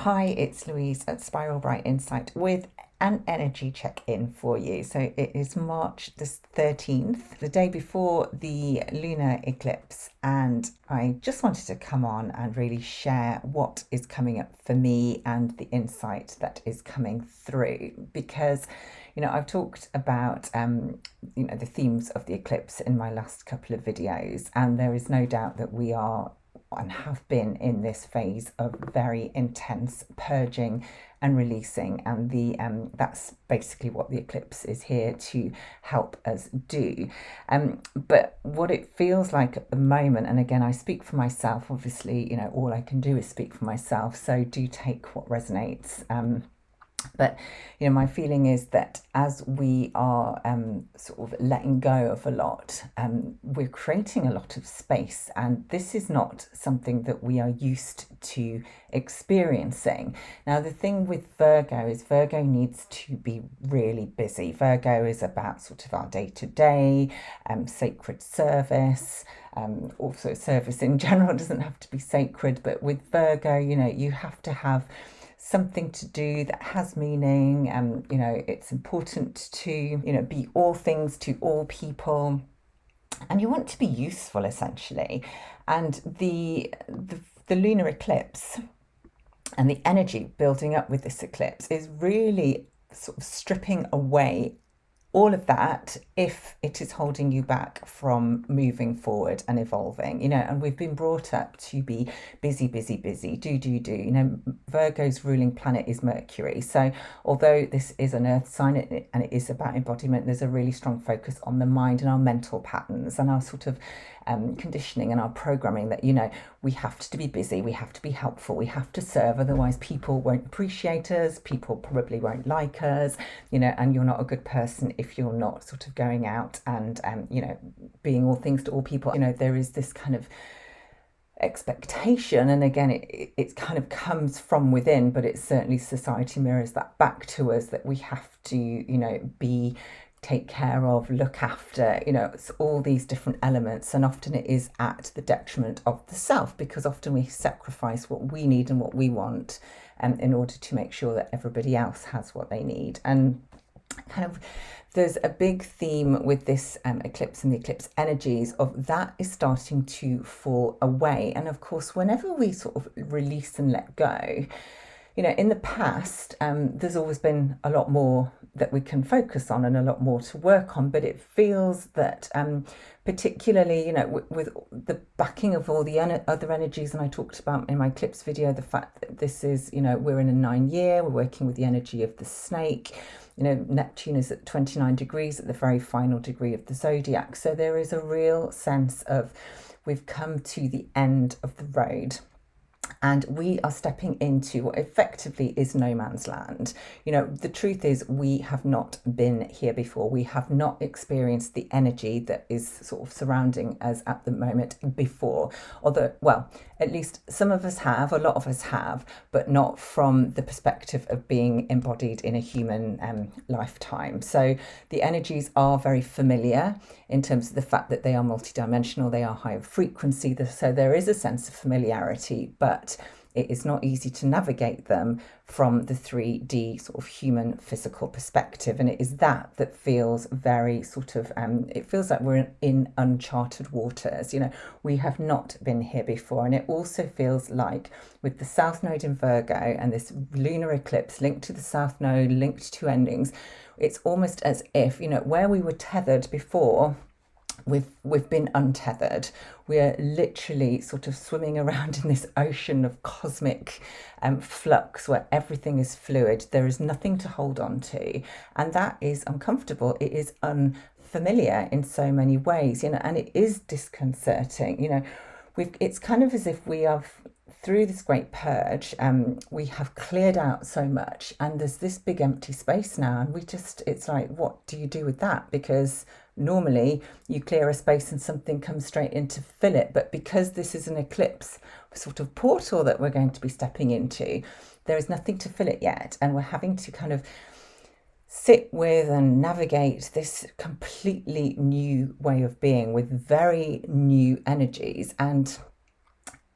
Hi, it's Louise at Spiral Bright Insight with an energy check-in for you. So it is March the 13th, the day before the lunar eclipse, and I just wanted to come on and really share what is coming up for me and the insight that is coming through because I've talked about the themes of the eclipse in my last couple of videos, and there is no doubt that we are and have been in this phase of very intense purging and releasing, and the that's basically what the eclipse is here to help us do. But what it feels like at the moment, and again I speak for myself, obviously all I can do is speak for myself, so do take what resonates. But my feeling is that as we are sort of letting go of a lot, we're creating a lot of space, and this is not something that we are used to experiencing. Now, the thing with Virgo is Virgo needs to be really busy. Virgo is about sort of our day-to-day, sacred service. Also, service in general doesn't have to be sacred, but with Virgo, you have to have something to do that has meaning, and it's important to be all things to all people, and you want to be useful essentially. And the lunar eclipse and the energy building up with this eclipse is really sort of stripping away all of that if it is holding you back from moving forward and evolving. And we've been brought up to be busy, busy, busy, do. Virgo's ruling planet is Mercury, so although this is an earth sign and it is about embodiment, there's a really strong focus on the mind and our mental patterns and our sort of conditioning and our programming that we have to be busy, we have to be helpful, we have to serve, otherwise people won't appreciate us, people probably won't like us, and you're not a good person if you're not sort of going out and being all things to all people. There is this kind of expectation, and again it kind of comes from within, but it certainly society mirrors that back to us, that we have to be, take care of, look after, it's all these different elements, and often it is at the detriment of the self, because often we sacrifice what we need and what we want in order to make sure that everybody else has what they need. And kind of there's a big theme with this eclipse and the eclipse energies of that is starting to fall away. And of course, whenever we sort of release and let go, in the past, there's always been a lot more that we can focus on and a lot more to work on. But it feels that particularly, with the backing of all the other energies, and I talked about in my eclipse video, the fact that this is, we're in a 9-year, we're working with the energy of the snake. Neptune is at 29 degrees at the very final degree of the zodiac. So there is a real sense of we've come to the end of the road, and we are stepping into what effectively is no man's land. The truth is we have not been here before. We have not experienced the energy that is sort of surrounding us at the moment before. Although, well, at least some of us have, a lot of us have, but not from the perspective of being embodied in a human lifetime. So the energies are very familiar in terms of the fact that they are multidimensional, they are high frequency, so there is a sense of familiarity, but it is not easy to navigate them from the 3D sort of human physical perspective. And it is that feels very sort of, it feels like we're in uncharted waters. We have not been here before. And it also feels like with the South Node in Virgo and this lunar eclipse linked to the South Node, linked to endings, it's almost as if, where we were tethered before, we've been untethered. We're literally sort of swimming around in this ocean of cosmic flux where everything is fluid. There is nothing to hold on to, and that is uncomfortable. It is unfamiliar in so many ways, and it is disconcerting. It's kind of as if we have, through this great purge, we have cleared out so much, and there's this big empty space now, and it's like, what do you do with that? Because normally you clear a space and something comes straight in to fill it, but because this is an eclipse sort of portal that we're going to be stepping into, there is nothing to fill it yet, and we're having to kind of sit with and navigate this completely new way of being with very new energies. And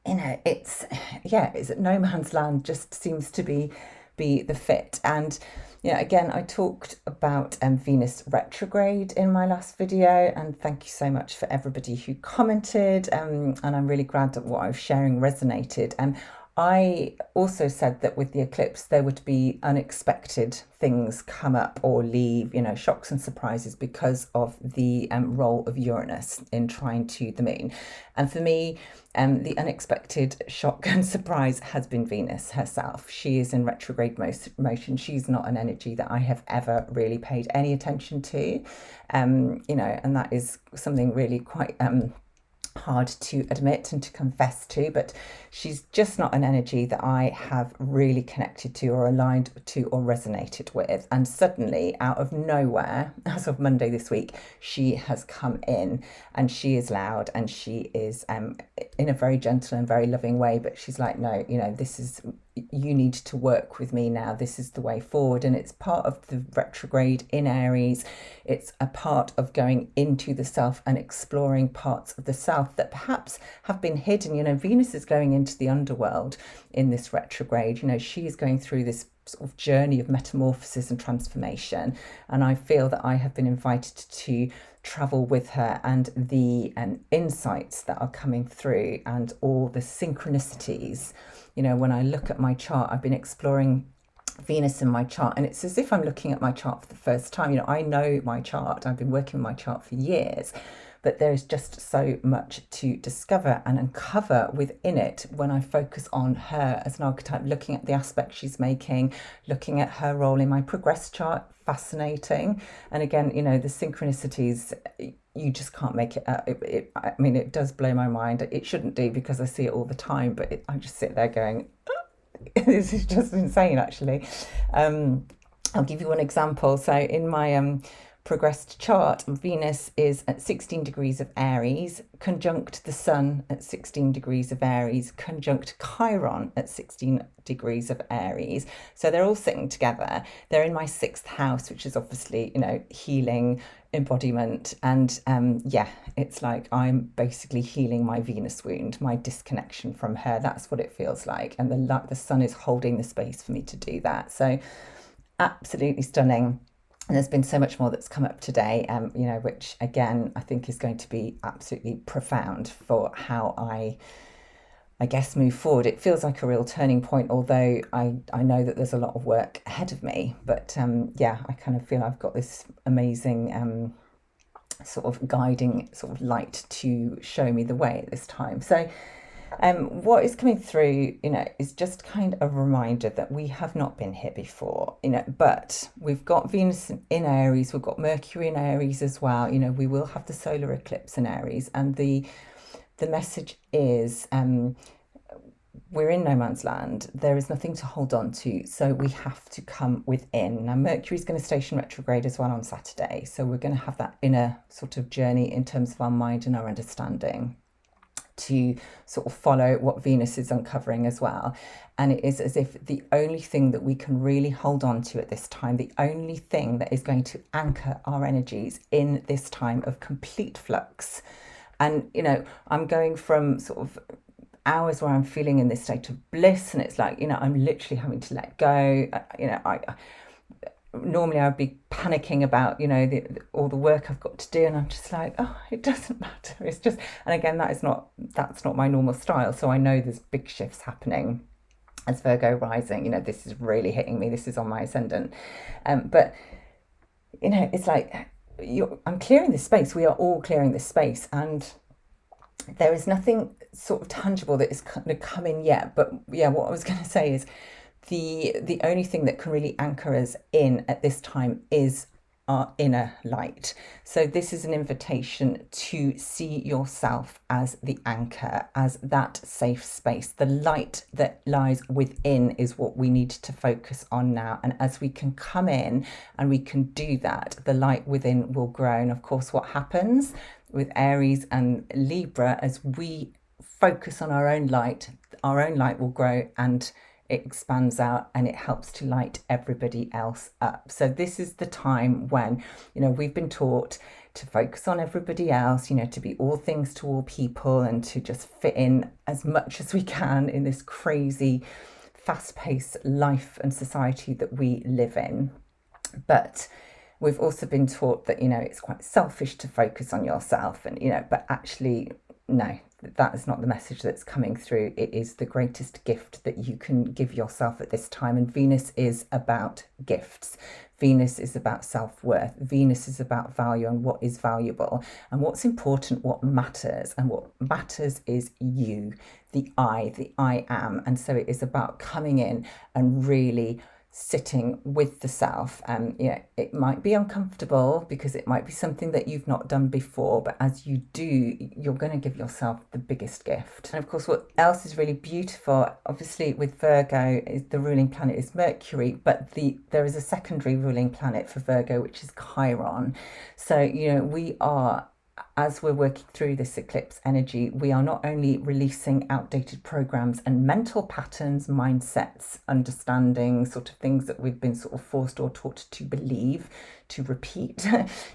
it's, yeah, it's no man's land, just seems to be the fit. And again, I talked about Venus retrograde in my last video, and thank you so much for everybody who commented, and I'm really glad that what I was sharing resonated. I also said that with the eclipse, there would be unexpected things come up or leave, shocks and surprises because of the role of Uranus in trine to the moon. And for me, the unexpected shock and surprise has been Venus herself. She is in retrograde motion. She's not an energy that I have ever really paid any attention to, and that is something really quite hard to admit and to confess to, but she's just not an energy that I have really connected to or aligned to or resonated with. And suddenly, out of nowhere, as of Monday this week, she has come in, and she is loud, and she is in a very gentle and very loving way, but she's like, no, this is, you need to work with me now. This is the way forward. And it's part of the retrograde in Aries. It's a part of going into the self and exploring parts of the self that perhaps have been hidden. Venus is going into the underworld in this retrograde. She is going through this sort of journey of metamorphosis and transformation. And I feel that I have been invited to travel with her, and the insights that are coming through and all the synchronicities. When I look at my chart, I've been exploring Venus in my chart, and it's as if I'm looking at my chart for the first time. I know my chart. I've been working with my chart for years, but there's just so much to discover and uncover within it when I focus on her as an archetype, looking at the aspects she's making, looking at her role in my progress chart. Fascinating. And again, the synchronicities, you just can't make it up. It does blow my mind. It shouldn't do, because I see it all the time, but I just sit there going, this is just insane, actually. I'll give you one example. So in my progressed chart, Venus is at 16 degrees of Aries, conjunct the Sun at 16 degrees of Aries, conjunct Chiron at 16 degrees of Aries. So they're all sitting together. They're in my 6th house, which is obviously, healing, embodiment. And it's like I'm basically healing my Venus wound, my disconnection from her. That's what it feels like. And the Sun is holding the space for me to do that. So absolutely stunning. And there's been so much more that's come up today, which again, I think is going to be absolutely profound for how I guess move forward. It feels like a real turning point, although I know that there's a lot of work ahead of me. But I kind of feel I've got this amazing sort of guiding sort of light to show me the way at this time. So what is coming through, is just kind of a reminder that we have not been here before, but we've got Venus in Aries, we've got Mercury in Aries as well. We will have the solar eclipse in Aries, and the message is we're in no man's land. There is nothing to hold on to, so we have to come within. Now, Mercury's going to station retrograde as well on Saturday, so we're going to have that inner sort of journey in terms of our mind and our understanding, to sort of follow what Venus is uncovering as well. And it is as if the only thing that we can really hold on to at this time, the only thing that is going to anchor our energies in this time of complete flux. And, I'm going from sort of hours where I'm feeling in this state of bliss, and it's like, I'm literally having to let go. Normally I'd be panicking about, all the work I've got to do, and I'm just like, oh, it doesn't matter. It's just, and again, that's not my normal style. So I know there's big shifts happening as Virgo rising. This is really hitting me. This is on my ascendant. But, it's like, I'm clearing this space. We are all clearing this space, and there is nothing sort of tangible that is going to come in yet. But yeah, what I was going to say is, the only thing that can really anchor us in at this time is our inner light. So this is an invitation to see yourself as the anchor, as that safe space. The light that lies within is what we need to focus on now. And as we can come in and we can do that, the light within will grow. And of course, what happens with Aries and Libra, as we focus on our own light will grow, and it expands out, and it helps to light everybody else up. So this is the time when, we've been taught to focus on everybody else, to be all things to all people, and to just fit in as much as we can in this crazy, fast-paced life and society that we live in. But we've also been taught that, it's quite selfish to focus on yourself, and, but actually, no, that is not the message that's coming through. It is the greatest gift that you can give yourself at this time. And Venus is about gifts. Venus is about self-worth. Venus is about value and what is valuable and what's important, what matters. And what matters is you, the I am. And so it is about coming in and really sitting with the self. It might be uncomfortable because it might be something that you've not done before, but as you do, you're going to give yourself the biggest gift. And of course, what else is really beautiful, obviously with Virgo, is the ruling planet is Mercury, but there is a secondary ruling planet for Virgo, which is Chiron. So we are, as we're working through this eclipse energy, we are not only releasing outdated programs and mental patterns, mindsets, understanding, sort of things that we've been sort of forced or taught to believe, to repeat,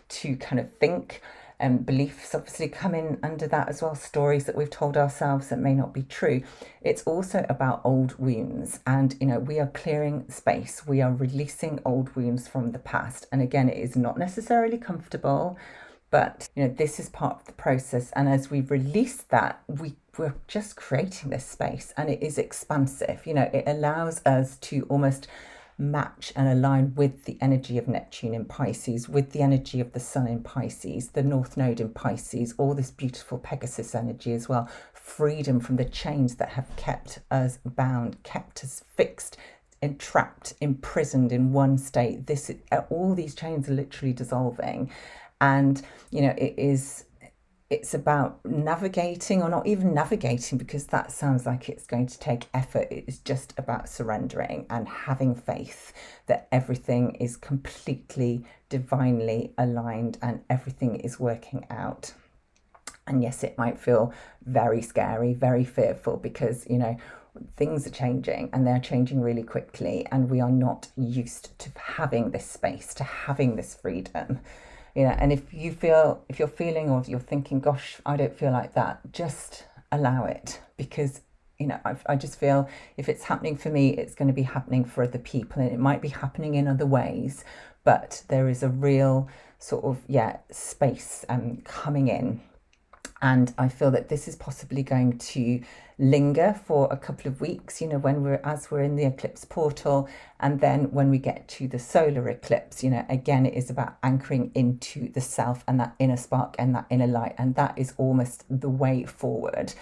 to kind of think, and beliefs obviously come in under that as well, stories that we've told ourselves that may not be true. It's also about old wounds, and we are clearing space, we are releasing old wounds from the past. And again, it is not necessarily comfortable, but this is part of the process. And as we release that, we're just creating this space, and it is expansive. It allows us to almost match and align with the energy of Neptune in Pisces, with the energy of the Sun in Pisces, the North Node in Pisces, all this beautiful Pegasus energy as well. Freedom from the chains that have kept us bound, kept us fixed, entrapped, imprisoned in one state. All these chains are literally dissolving. And, it's about navigating, or not even navigating, because that sounds like it's going to take effort. It is just about surrendering and having faith that everything is completely divinely aligned and everything is working out. And yes, it might feel very scary, very fearful, because, things are changing, and they're changing really quickly, and we are not used to having this space, to having this freedom. And if you're feeling, or if you're thinking, gosh, I don't feel like that, just allow it, because I just feel if it's happening for me, it's going to be happening for other people, and it might be happening in other ways, but there is a real sort of space coming in. And I feel that this is possibly going to linger for a couple of weeks, as we're in the eclipse portal. And then when we get to the solar eclipse, again, it is about anchoring into the self and that inner spark and that inner light. And that is almost the way forward.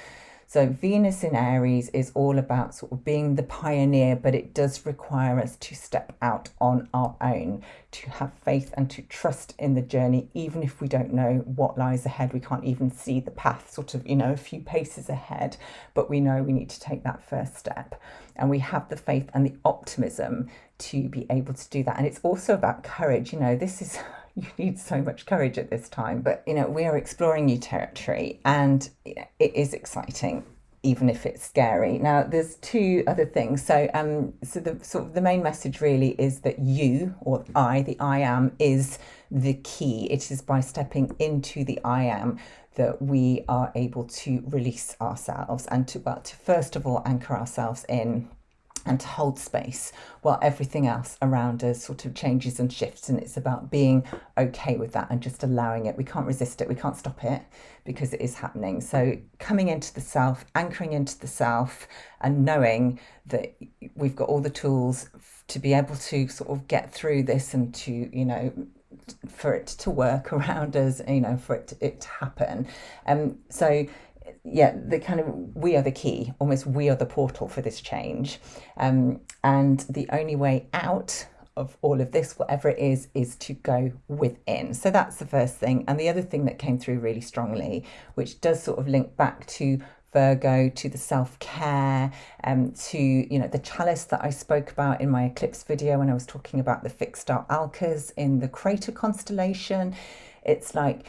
So Venus in Aries is all about sort of being the pioneer, but it does require us to step out on our own, to have faith and to trust in the journey, even if we don't know what lies ahead. We can't even see the path sort of, a few paces ahead, but we know we need to take that first step. And we have the faith and the optimism to be able to do that. And it's also about courage. You need so much courage at this time, but we are exploring new territory, and it is exciting, even if it's scary. Now, there's two other things. So the main message really is that you, or the I am, is the key. It is by stepping into the I am that we are able to release ourselves, and to first of all anchor ourselves in, and to hold space while everything else around us sort of changes and shifts. And it's about being okay with that and just allowing it. We can't resist it, we can't stop it, because it is happening. So coming into the self, anchoring into the self, and knowing that we've got all the tools to be able to sort of get through this, and to for it to work around us, for it to happen. The kind of, we are the key, almost we are the portal for this change. And the only way out of all of this, whatever it is to go within. So that's the first thing. And the other thing that came through really strongly, which does sort of link back to Virgo, to the self-care, to the chalice that I spoke about in my eclipse video when I was talking about the fixed star Alcas in the crater constellation. It's like,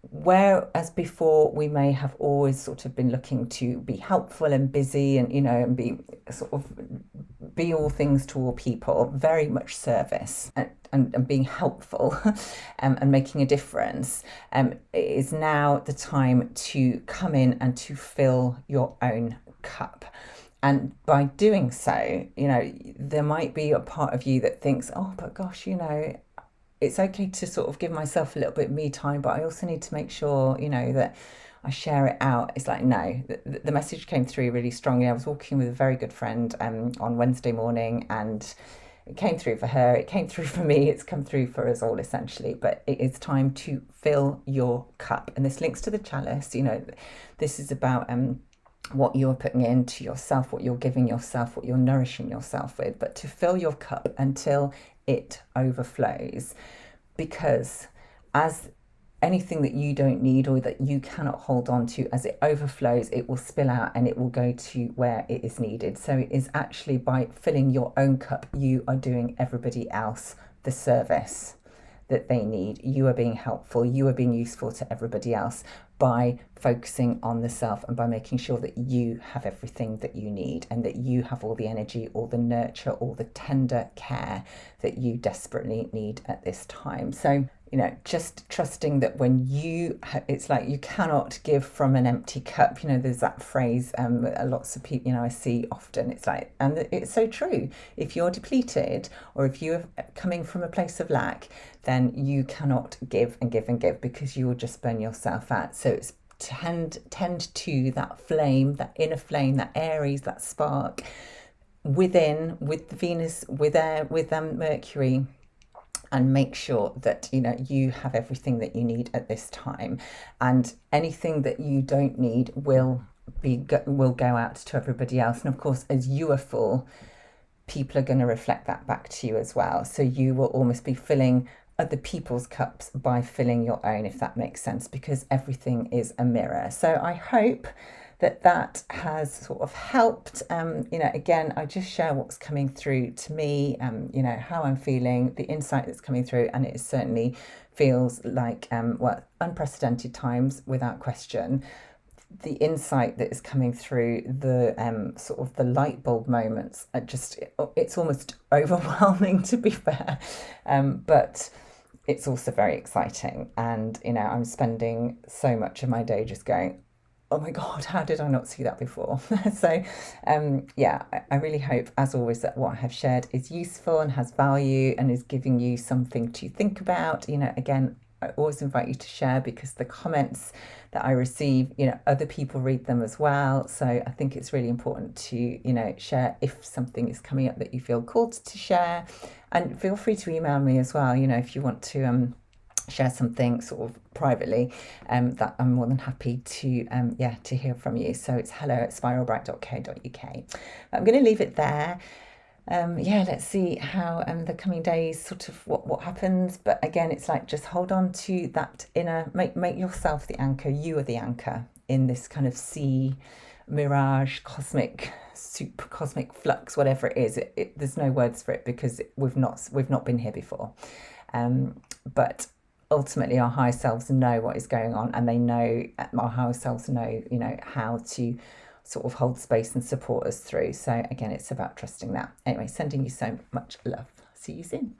whereas before we may have always sort of been looking to be helpful and busy and, and be sort of be all things to all people, very much service and being helpful and making a difference, it is now the time to come in and to fill your own cup. And by doing so, there might be a part of you that thinks, oh, but gosh, it's okay to sort of give myself a little bit of me time, but I also need to make sure, that I share it out. It's like, no, the message came through really strongly. I was walking with a very good friend on Wednesday morning, and it came through for her, it came through for me, it's come through for us all essentially. But it is time to fill your cup. And this links to the chalice. This is about what you're putting into yourself, what you're giving yourself, what you're nourishing yourself with, but to fill your cup until it overflows. Because as anything that you don't need or that you cannot hold on to, as it overflows, it will spill out and it will go to where it is needed. So it is actually by filling your own cup, you are doing everybody else the service that they need. You are being helpful, you are being useful to everybody else by focusing on the self and by making sure that you have everything that you need and that you have all the energy, all the nurture, all the tender care that you desperately need at this time. So, just trusting that when it's like you cannot give from an empty cup. There's that phrase, lots of people, I see often, it's like, and it's so true. If you're depleted or if you're coming from a place of lack, then you cannot give and give and give because you will just burn yourself out. So it's tend to that flame, that inner flame, that Aries, that spark within, with the Venus, with air, with Mercury, and make sure that you have everything that you need at this time, and anything that you don't need will go out to everybody else. And of course, as you are full, people are going to reflect that back to you as well. So you will almost be filling other people's cups by filling your own, if that makes sense, because everything is a mirror. So I hope that has sort of helped. Again, I just share what's coming through to me, how I'm feeling, the insight that's coming through, and it certainly feels like unprecedented times without question. The insight that is coming through, the sort of the light bulb moments are it's almost overwhelming, to be fair, but it's also very exciting. And I'm spending so much of my day just going, oh my God, how did I not see that before? So, I really hope, as always, that what I have shared is useful and has value and is giving you something to think about. Again, I always invite you to share, because the comments that I receive, other people read them as well. So I think it's really important to, share if something is coming up that you feel called to share. And feel free to email me as well, if you want to share something sort of privately, that I'm more than happy to to hear from you. So it's hello@spiralbright.co.uk. I'm going to leave it there. Let's see how the coming days sort of what happens. But again, it's like, just hold on to that inner, make yourself the anchor. You are the anchor in this kind of sea, mirage, cosmic soup, cosmic flux, whatever it is. There's no words for it because we've not been here before. But ultimately our higher selves know what is going on, and they know, our higher selves know, how to sort of hold space and support us through. So again, it's about trusting that. Anyway, sending you so much love. See you soon.